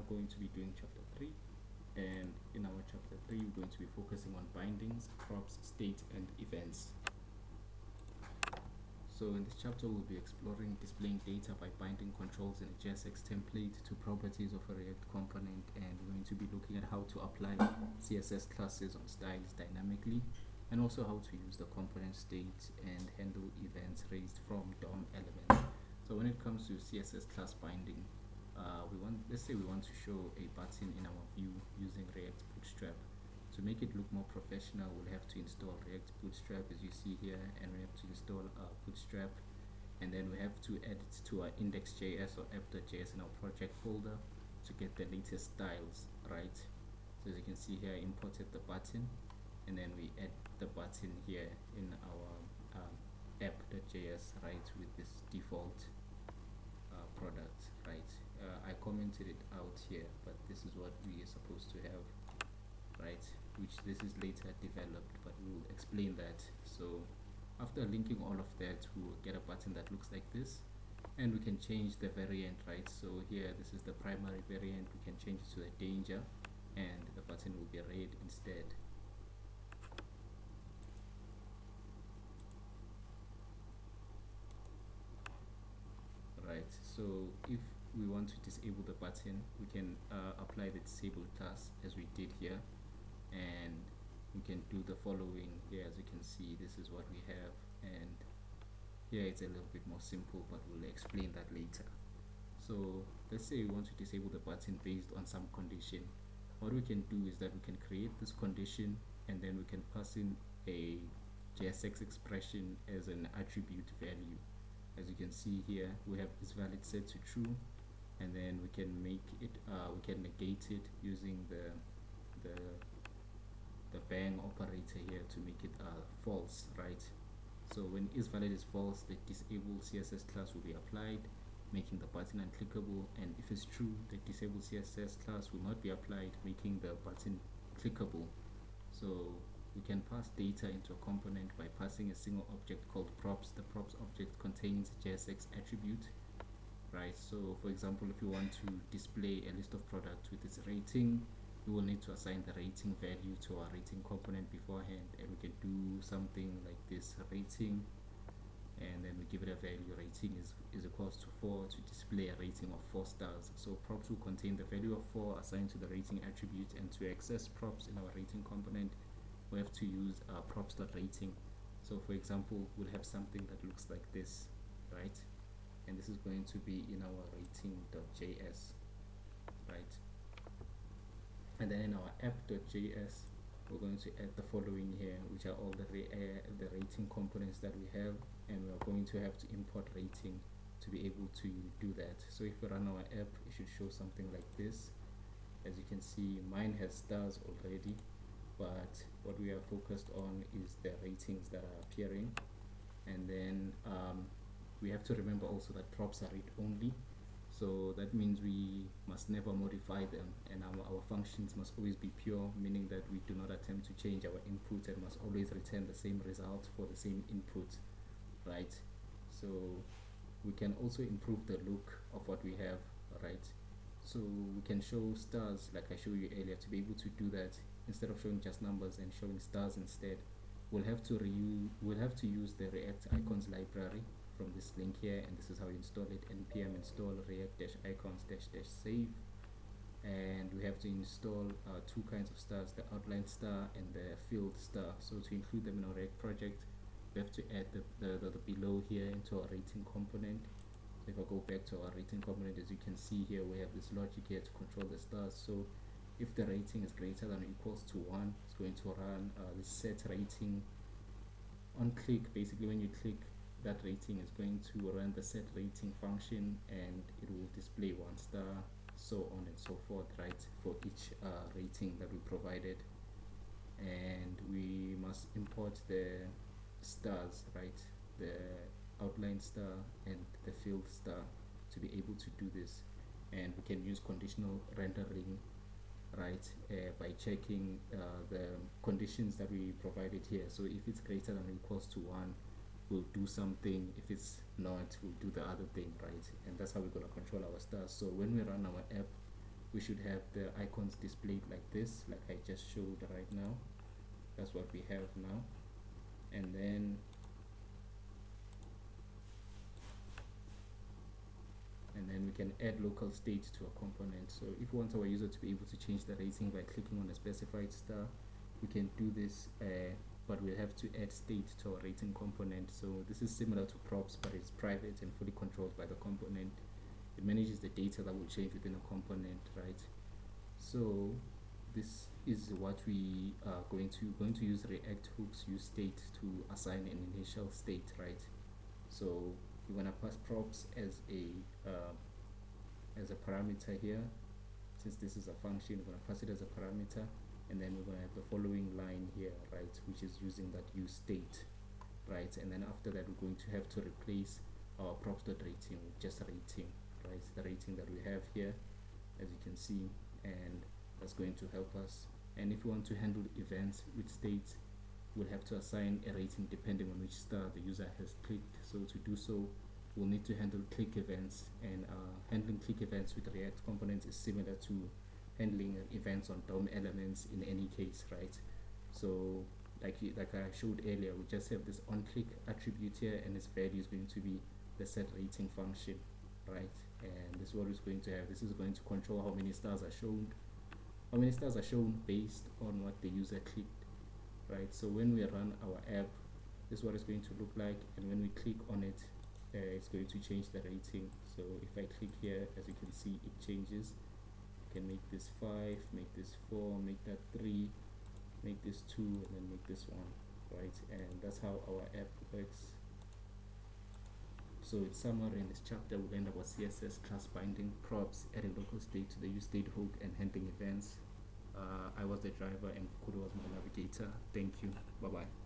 going to be doing chapter 3, and in our chapter 3 we're going to be focusing on bindings, props, state, and events. So in this chapter we'll be exploring displaying data by binding controls in a JSX template to properties of a React component, and we're going to be looking at how to apply CSS classes on styles dynamically, and also how to use the component state and handle events raised from DOM elements. So when it comes to CSS class binding, let's say we want to show a button in our view using React Bootstrap. To make it look more professional, we'll have to install React Bootstrap as you see here, and we have to install Bootstrap, and then we have to add it to our index.js or app.js in our project folder to get the latest styles, right? So as you can see here, I imported the button, and then we add the button here in our app.js, right, with this default product, right? I commented it out here, but this is what we are supposed to have, right, which this is later developed, but we'll explain that. So after linking all of that, we'll get a button that looks like this, and we can change the variant, right? So here, this is the primary variant. We can change it to a danger, and the button will be red instead. Right, so if we want to disable the button, we can apply the disable class as we did here, and we can do the following here. As you can see, this is what we have, and here it's a little bit more simple, but we'll explain that later. So let's say we want to disable the button based on some condition. What we can do is that we can create this condition, and then we can pass in a JSX expression as an attribute value. As you can see here, we have is valid set to true, and then we can make it we can negate it using the bang operator here to make it false, right? So when isValid is false, the disabled CSS class will be applied, making the button unclickable, and if it's true, the disabled CSS class will not be applied, making the button clickable. So we can pass data into a component by passing a single object called props. The props object contains a JSX attribute, right? So for example, if you want to display a list of products with its rating, we will need to assign the rating value to our rating component beforehand, and we can do something like this: rating, and then we give it a value. Rating is equals to 4 to display a rating of 4 stars. So props will contain the value of 4 assigned to the rating attribute, and to access props in our rating component, we have to use props.rating. So for example, we'll have something that looks like this, right? And this is going to be in our rating.js, right? And then in our app.js, we're going to add the following here, which are all the rating components that we have, and we're going to have to import rating to be able to do that. So if we run our app, it should show something like this. As you can see, mine has stars already, but what we are focused on is the ratings that are appearing. And then we have to remember also that props are read only, so that means we must never modify them, and our functions must always be pure, meaning that we do not attempt to change our input and must always return the same result for the same input, right? So we can also improve the look of what we have, right? So we can show stars like I showed you earlier. To be able to do that, instead of showing just numbers and showing stars instead, we'll have to use the React icons library from this link here, and this is how you install it: npm install react-icons-save, and we have to install two kinds of stars, the outline star and the filled star. So to include them in our React project, we have to add the below here into our rating component. So if I go back to our rating component, as you can see here, we have this logic here to control the stars. So if the rating is greater than or equals to 1, it's going to run the set rating on click. Basically, when you click, that rating is going to run the set rating function, and it will display 1 star, so on and so forth, right, for each rating that we provided. And we must import the stars, right, the outline star and the filled star, to be able to do this. And we can use conditional rendering, right, by checking the conditions that we provided here. So if it's greater than or equals to 1, we'll do something. If it's not, we'll do the other thing, right? And that's how we're going to control our stars. So when we run our app, we should have the icons displayed like this, like I just showed right now. That's what we have now. And then we can add local state to a component. So if we want our user to be able to change the rating by clicking on a specified star, we can do this, but we'll have to add state to our rating component. So this is similar to props, but it's private and fully controlled by the component. It manages the data that will change within a component, right? So this is what we are going to use React hooks use state to assign an initial state, right? So we're gonna pass props as a parameter here. Since this is a function, we're gonna pass it as a parameter, and then we're gonna have the following line here, right, which is using that use state, right? And then after that, we're going to have to replace our props.rating with just rating, right? The rating that we have here, as you can see, and that's going to help us. And if we want to handle events with states, we'll have to assign a rating depending on which star the user has clicked. So to do so, we'll need to handle click events, and handling click events with React components is similar to handling events on DOM elements in any case, right? So like I showed earlier, we just have this onClick attribute here, and its value is going to be the set rating function, right? And this is what it's going to have. This is going to control how many stars are shown based on what the user clicked, right? So when we run our app, this is what it's going to look like, and when we click on it, it's going to change the rating. So if I click here, as you can see, it changes. I can make this 5, make this 4, make that 3, make this 2, and then make this 1, right? And that's how our app works. So in summary, in this chapter, we learned about CSS, class binding, props, adding local state to the use state hook, and handling events. I was the driver, and Vhukhudo was my navigator. Thank you. Bye bye.